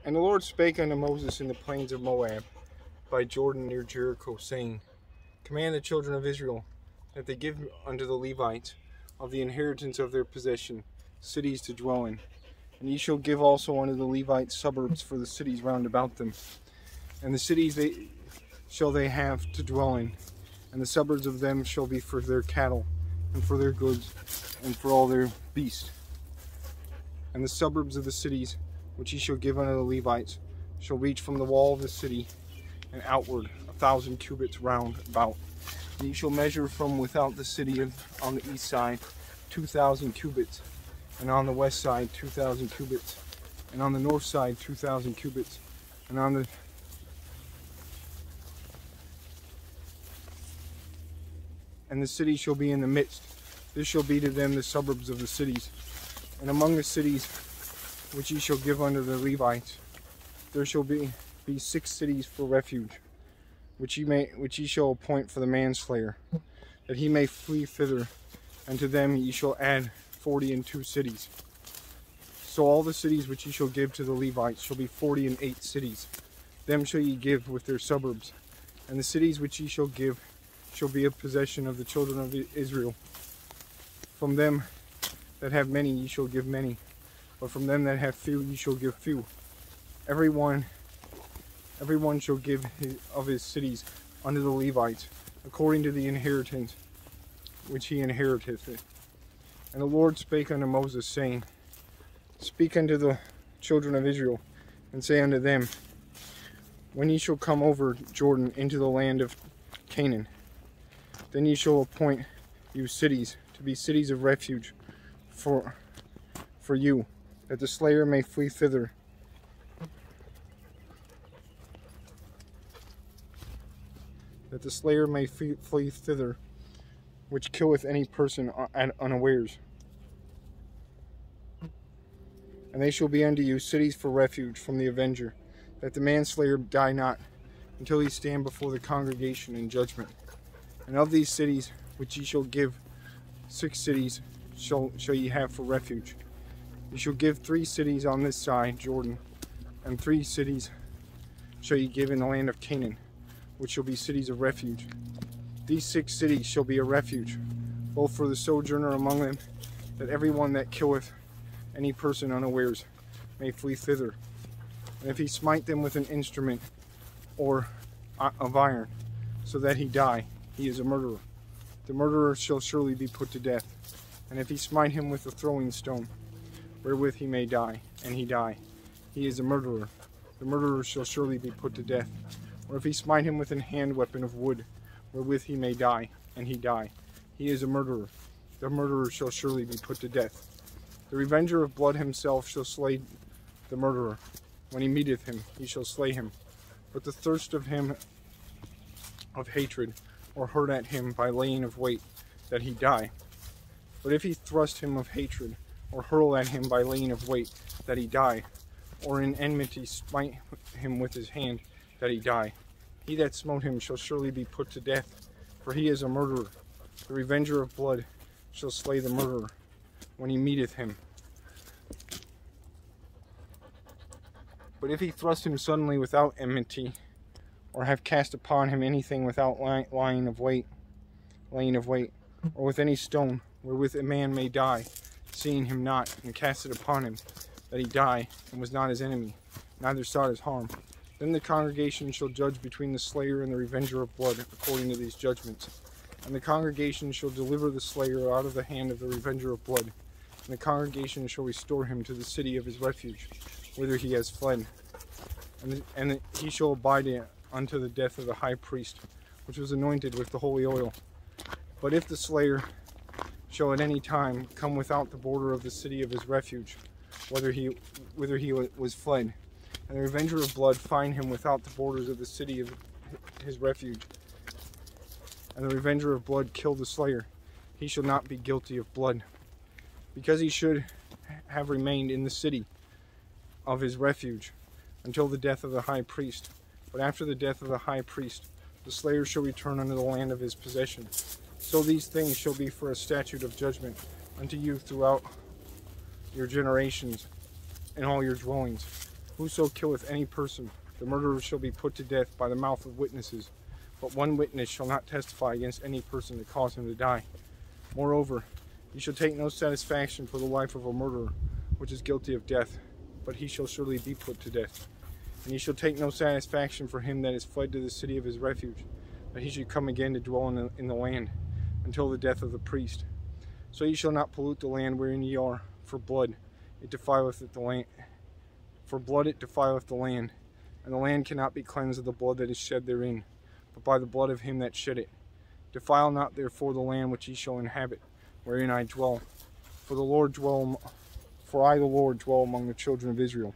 And the Lord spake unto Moses in the plains of Moab, by Jordan near Jericho, saying, Command the children of Israel, that they give unto the Levites of the inheritance of their possession cities to dwell in. And ye shall give also unto the Levites suburbs for the cities round about them. And the cities shall they have to dwell in, and the suburbs of them shall be for their cattle, and for their goods, and for all their beasts. And the suburbs of the cities which ye shall give unto the Levites shall reach from the wall of the city and outward 1,000 cubits round about. And ye shall measure from without the city on the east side 2,000 cubits, and on the west side 2,000 cubits, and on the north side 2,000 cubits, and the city shall be in the midst. This shall be to them the suburbs of the cities. And among the cities which ye shall give unto the Levites, there shall be 6 cities for refuge, which ye shall appoint for the manslayer, that he may flee thither, and to them ye shall add 42 cities. So all the cities which ye shall give to the Levites shall be 48 cities. Them shall ye give with their suburbs. And the cities which ye shall give shall be a possession of the children of Israel. From them that have many ye shall give many, but from them that have few ye shall give few. Every one shall give of his cities unto the Levites, according to the inheritance which he inheriteth it. And the Lord spake unto Moses, saying, Speak unto the children of Israel, and say unto them, When ye shall come over Jordan into the land of Canaan, then ye shall appoint you cities to be cities of refuge for you, that the slayer may flee thither. That the slayer may flee thither, which killeth any person at unawares. And they shall be unto you cities for refuge from the avenger, that the manslayer die not, until he stand before the congregation in judgment. And of these cities which ye shall give, 6 cities shall ye have for refuge. Ye shall give 3 cities on this side Jordan, and 3 cities shall ye give in the land of Canaan, which shall be cities of refuge. These 6 cities shall be a refuge, both for the sojourner among them, that every one that killeth any person unawares may flee thither. And if he smite them with an instrument or of iron, so that he die, he is a murderer. The murderer shall surely be put to death. And if he smite him with a throwing stone, wherewith he may die, and he die, he is a murderer. The murderer shall surely be put to death. Or if he smite him with an hand weapon of wood, wherewith he may die, and he die, he is a murderer. The murderer shall surely be put to death. The revenger of blood himself shall slay the murderer. When he meeteth him, he shall slay him. But the thirst of him of hatred, or hurt at him by laying of weight, that he die. But if he thrust him of hatred, or hurl at him by laying of weight, that he die, or in enmity smite him with his hand, that he die, he that smote him shall surely be put to death, for he is a murderer. The revenger of blood shall slay the murderer when he meeteth him. But if he thrust him suddenly without enmity, or have cast upon him anything without laying of weight, or with any stone, wherewith a man may die, seeing him not, and cast it upon him, that he die, and was not his enemy, neither sought his harm, then the congregation shall judge between the slayer and the revenger of blood, according to these judgments. And the congregation shall deliver the slayer out of the hand of the revenger of blood, and the congregation shall restore him to the city of his refuge, whither he has fled. And he shall abide unto the death of the high priest, which was anointed with the holy oil. But if the slayer shall at any time come without the border of the city of his refuge, whither he was fled, and the revenger of blood find him without the borders of the city of his refuge, and the revenger of blood kill the slayer, he shall not be guilty of blood, because he should have remained in the city of his refuge until the death of the high priest. But after the death of the high priest, the slayer shall return unto the land of his possession. So these things shall be for a statute of judgment unto you throughout your generations in all your dwellings. Whoso killeth any person, the murderer shall be put to death by the mouth of witnesses. But one witness shall not testify against any person to cause him to die. Moreover, ye shall take no satisfaction for the life of a murderer, which is guilty of death, but he shall surely be put to death. And ye shall take no satisfaction for him that is fled to the city of his refuge, that he should come again to dwell in the land, until the death of the priest. So ye shall not pollute the land wherein ye are, for blood it defileth the land. For blood it defileth the land, and the land cannot be cleansed of the blood that is shed therein, but by the blood of him that shed it. Defile not therefore the land which ye shall inhabit, wherein I dwell. For I the Lord dwell among the children of Israel.